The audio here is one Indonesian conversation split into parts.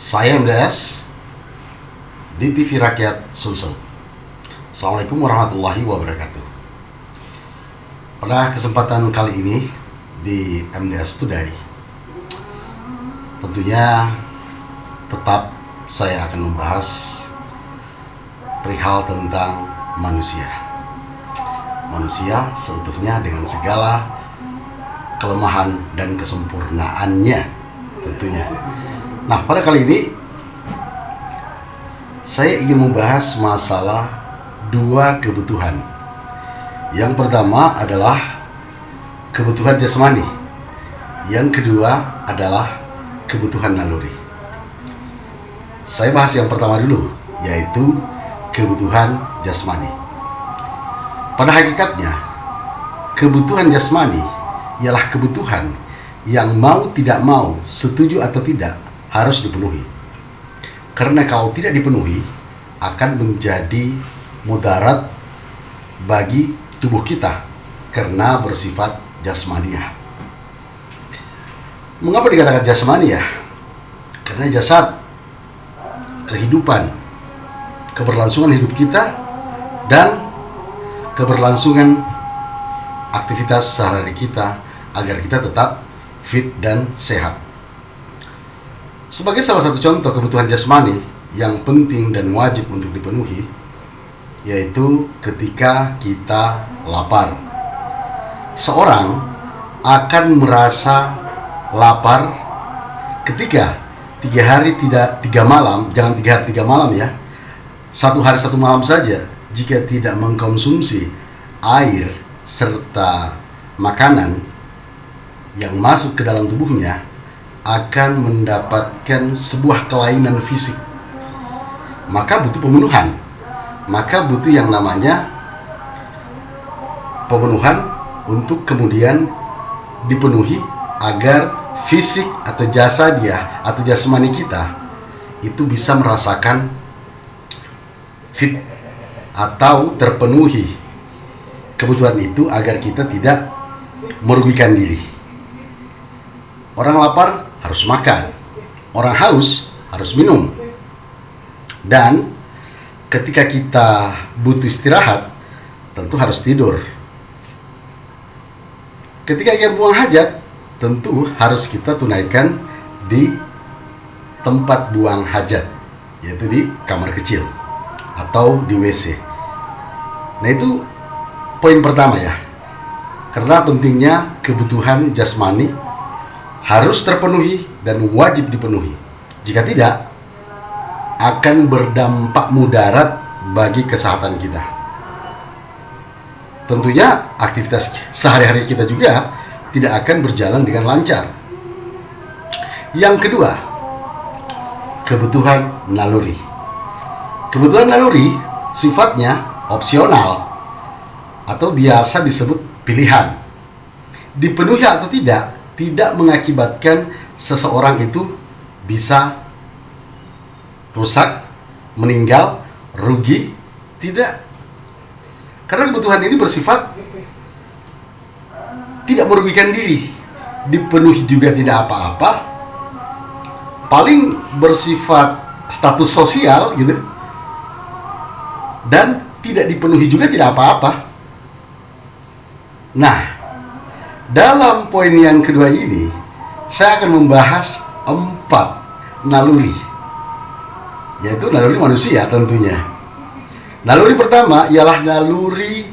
Saya MDS di TV Rakyat Sulsel. Assalamualaikum warahmatullahi wabarakatuh. Pada kesempatan kali ini di MDS Today, tentunya tetap saya akan membahas perihal tentang manusia. Manusia seutuhnya dengan segala kelemahan dan kesempurnaannya tentunya. Nah, pada kali ini saya ingin membahas masalah dua kebutuhan. Yang pertama adalah kebutuhan jasmani. Yang kedua adalah kebutuhan naluri. Saya bahas yang pertama dulu, yaitu kebutuhan jasmani. Pada hakikatnya, kebutuhan jasmani ialah kebutuhan yang mau tidak mau, setuju atau tidak, harus dipenuhi. Karena kalau tidak dipenuhi, akan menjadi mudarat bagi tubuh kita karena bersifat jasmaniah. Mengapa dikatakan jasmaniah? Karena jasad, kehidupan, keberlangsungan hidup kita, dan keberlangsungan aktivitas sehari-hari kita agar kita tetap fit dan sehat. Sebagai salah satu contoh kebutuhan jasmani yang penting dan wajib untuk dipenuhi, yaitu ketika kita lapar. Seorang akan merasa lapar ketika 3 hari 3 malam, jangan 3 hari 3 malam ya, 1 hari 1 malam saja, jika tidak mengkonsumsi air serta makanan yang masuk ke dalam tubuhnya, akan mendapatkan sebuah kelainan fisik. Maka butuh pemenuhan. Maka butuh yang namanya pemenuhan untuk kemudian dipenuhi agar fisik atau jasadiah atau jasmani kita itu bisa merasakan fit atau terpenuhi kebutuhan itu agar kita tidak merugikan diri. Orang lapar harus makan, orang haus harus minum. Dan ketika kita butuh istirahat, tentu harus tidur. Ketika kita buang hajat, tentu harus kita tunaikan di tempat buang hajat, yaitu di kamar kecil atau di WC. Nah, itu poin pertama ya. Karena pentingnya kebutuhan jasmani harus terpenuhi dan wajib dipenuhi. Jika tidak, akan berdampak mudarat bagi kesehatan kita. Tentunya aktivitas sehari-hari kita juga tidak akan berjalan dengan lancar. Yang kedua, kebutuhan naluri. Kebutuhan naluri sifatnya opsional atau biasa disebut pilihan. Dipenuhi atau tidak mengakibatkan seseorang itu bisa rusak, meninggal, rugi, tidak. Karena kebutuhan ini bersifat tidak merugikan diri, dipenuhi juga tidak apa-apa, paling bersifat status sosial gitu, dan tidak dipenuhi juga tidak apa-apa. Nah, dalam poin yang kedua ini, saya akan membahas 4 naluri, yaitu naluri manusia tentunya. Naluri pertama ialah naluri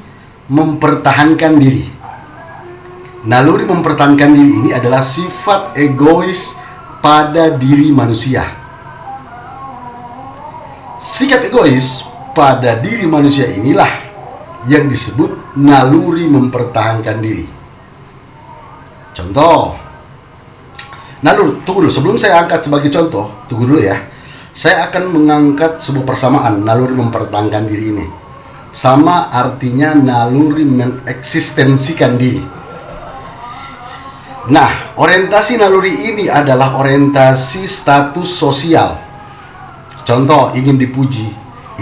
mempertahankan diri. Naluri mempertahankan diri ini adalah sifat egois pada diri manusia. Sikap egois pada diri manusia inilah yang disebut naluri mempertahankan diri. Contoh, tunggu dulu, sebelum saya angkat sebagai contoh, tunggu dulu ya. Saya akan mengangkat sebuah persamaan naluri mempertahankan diri ini. Sama artinya naluri mengeksistensikan diri. Nah, orientasi naluri ini adalah orientasi status sosial. Contoh, ingin dipuji,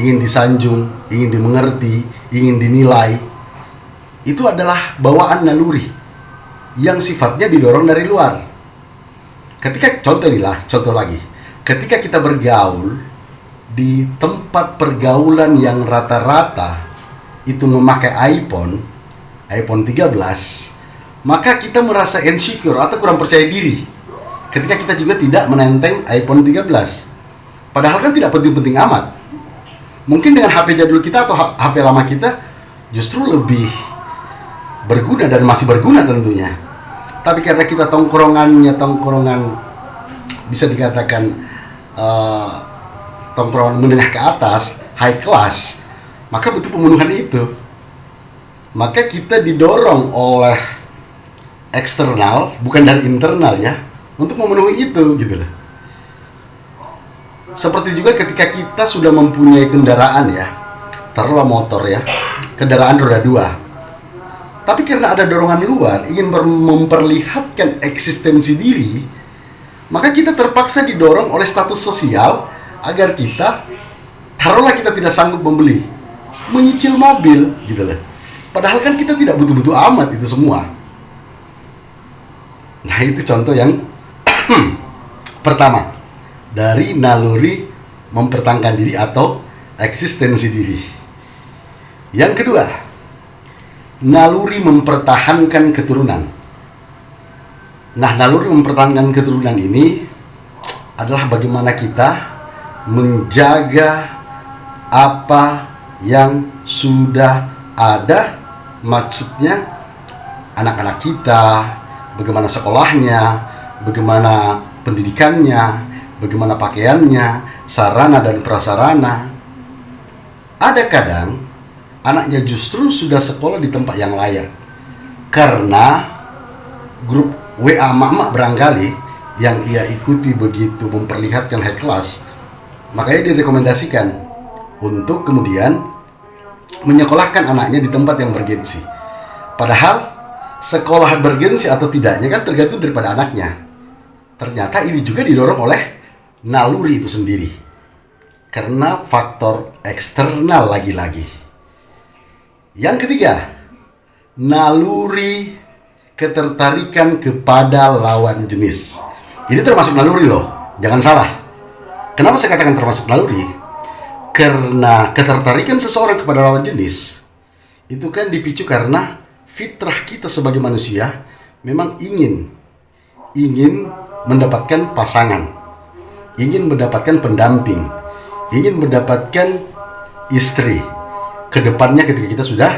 ingin disanjung, ingin dimengerti, ingin dinilai. Itu adalah bawaan naluri yang sifatnya didorong dari luar. Ketika contoh lagi, ketika kita bergaul di tempat pergaulan yang rata-rata itu memakai iPhone 13, maka kita merasa insecure atau kurang percaya diri ketika kita juga tidak menenteng iPhone 13. Padahal kan tidak penting-penting amat. Mungkin dengan HP jadul kita atau HP lama kita justru lebih berguna dan masih berguna tentunya. Tapi karena kita tongkrongan bisa dikatakan tongkrongan menengah ke atas, high class, maka butuh pemenuhan itu. Maka kita didorong oleh eksternal, bukan dari internal ya, untuk memenuhi itu gitu loh. Seperti juga ketika kita sudah mempunyai kendaraan ya, taruhlah motor ya, kendaraan roda 2. Tapi karena ada dorongan luar ingin memperlihatkan eksistensi diri, maka kita terpaksa didorong oleh status sosial agar kita, taruhlah kita tidak sanggup membeli, menyicil mobil gitu loh. Padahal kan kita tidak butuh-butuh amat itu semua. Nah itu contoh yang pertama dari naluri mempertahankan diri atau eksistensi diri. Yang kedua, naluri mempertahankan keturunan. Nah, naluri mempertahankan keturunan ini adalah bagaimana kita menjaga apa yang sudah ada, maksudnya anak-anak kita, bagaimana sekolahnya, bagaimana pendidikannya, bagaimana pakaiannya, sarana dan prasarana. Ada kadang anaknya justru sudah sekolah di tempat yang layak karena grup WA mak-mak barangkali yang ia ikuti begitu memperlihatkan high class, makanya direkomendasikan untuk kemudian menyekolahkan anaknya di tempat yang bergensi. Padahal sekolah bergensi atau tidaknya kan tergantung daripada anaknya. Ternyata ini juga didorong oleh naluri itu sendiri karena faktor eksternal lagi-lagi. Yang ketiga, naluri ketertarikan kepada lawan jenis. Ini termasuk naluri loh, jangan salah. Kenapa saya katakan termasuk naluri? Karena ketertarikan seseorang kepada lawan jenis itu kan dipicu karena fitrah kita sebagai manusia memang ingin mendapatkan pasangan, ingin mendapatkan pendamping, ingin mendapatkan istri kedepannya ketika kita sudah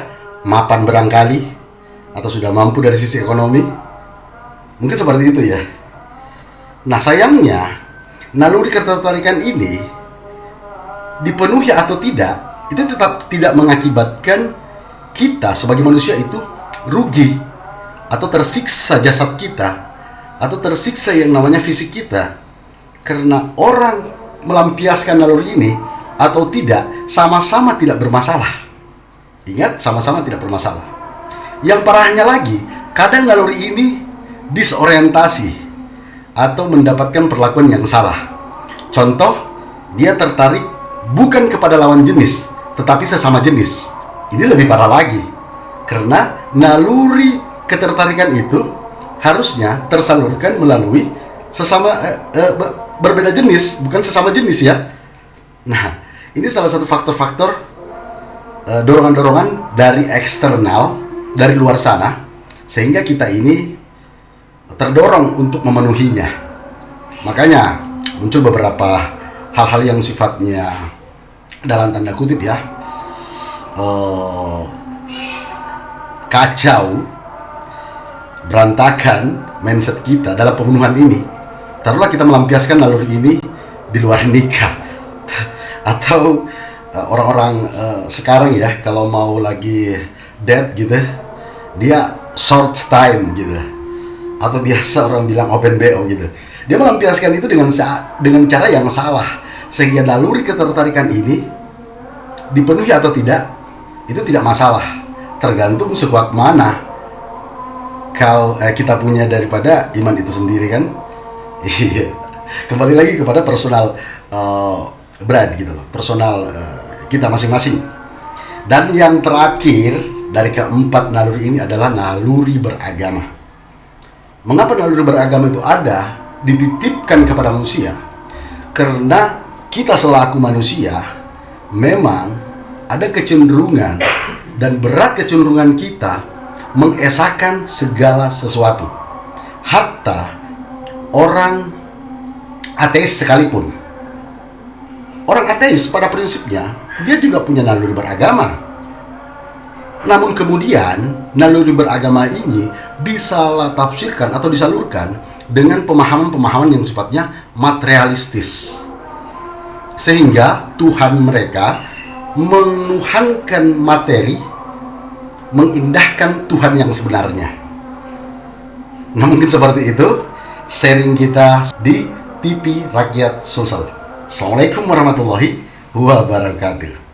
mapan barangkali atau sudah mampu dari sisi ekonomi. Mungkin seperti itu ya. Nah sayangnya naluri ketertarikan ini dipenuhi atau tidak, itu tetap tidak mengakibatkan kita sebagai manusia itu rugi atau tersiksa jasad kita atau tersiksa yang namanya fisik kita. Karena orang melampiaskan naluri ini atau tidak, sama-sama tidak bermasalah. Ingat, sama-sama tidak bermasalah. Yang parahnya lagi, kadang naluri ini disorientasi atau mendapatkan perlakuan yang salah. Contoh, dia tertarik bukan kepada lawan jenis, tetapi sesama jenis. Ini lebih parah lagi, karena naluri ketertarikan itu harusnya tersalurkan melalui sesama berbeda jenis, bukan sesama jenis ya. Nah, ini salah satu faktor-faktor dorongan-dorongan dari eksternal, dari luar sana, sehingga kita ini terdorong untuk memenuhinya. Makanya muncul beberapa hal-hal yang sifatnya dalam tanda kutip ya kacau, berantakan mindset kita dalam pemenuhan ini. Taruhlah kita melampiaskan naluri ini di luar nikah atau orang-orang sekarang ya kalau mau lagi date gitu, dia short time gitu, atau biasa orang bilang open BO gitu. Dia melampiaskan itu dengan cara yang salah, sehingga naluri ketertarikan ini dipenuhi atau tidak itu tidak masalah, tergantung sekuat mana kita punya daripada iman itu sendiri kan. Iya, kembali lagi kepada personal brand gitu loh, personal kita masing-masing. Dan yang terakhir dari keempat naluri ini adalah naluri beragama. Mengapa naluri beragama itu ada, dititipkan kepada manusia? Karena kita selaku manusia memang ada kecenderungan dan berat kecenderungan kita mengesahkan segala sesuatu. Hatta orang ateis sekalipun. Orang ateis pada prinsipnya dia juga punya naluri beragama. Namun kemudian naluri beragama ini disalah tafsirkan atau disalurkan dengan pemahaman-pemahaman yang sifatnya materialistis, sehingga Tuhan mereka menuhankan materi, mengindahkan Tuhan yang sebenarnya. Nah, mungkin seperti itu sharing kita di TV Rakyat Sosial. Assalamualaikum warahmatullahi wabarakatuh.